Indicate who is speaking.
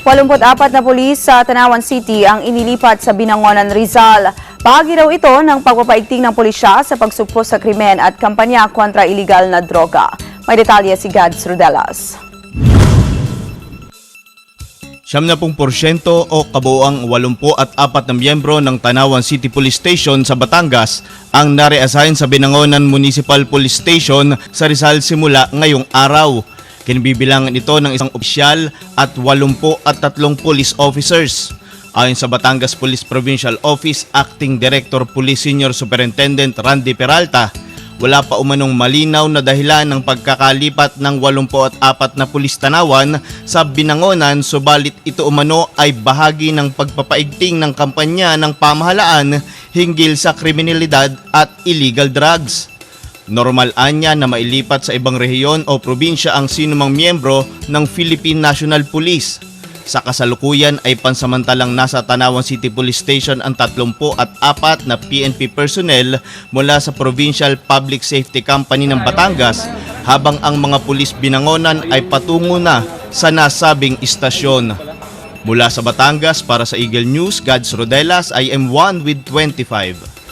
Speaker 1: 84 na pulis sa Tanawan City ang inilipat sa Binangonan, Rizal. Bahagi raw ito ng pagpapaigting ng pulisya sa pagsupos sa krimen at kampanya kontra iligal na droga. May detalye si Gads Rodelas.
Speaker 2: 70% o kabuuang 84 na miyembro ng Tanawan City Police Station sa Batangas ang nare-assign sa Binangonan Municipal Police Station sa Rizal simula ngayong araw. Kinabibilangan ito ng isang opisyal at 83 police officers. Ayon sa Batangas Police Provincial Office, Acting Director Police Senior Superintendent Randy Peralta, wala pa umanong malinaw na dahilan ng pagkakalipat ng 84 na pulis Tanawan sa Binangonan, subalit ito umano ay bahagi ng pagpapaigting ng kampanya ng pamahalaan hinggil sa kriminalidad at illegal drugs. Normal anya na mailipat sa ibang rehiyon o probinsya ang sinumang miyembro ng Philippine National Police. Sa kasalukuyan ay pansamantalang nasa Tanawan City Police Station ang 34 na PNP personnel mula sa Provincial Public Safety Company ng Batangas, habang ang mga pulis Binangonan ay patungo na sa nasabing istasyon. Mula sa Batangas para sa Eagle News, Gads Rodelas, I am 1 with 25.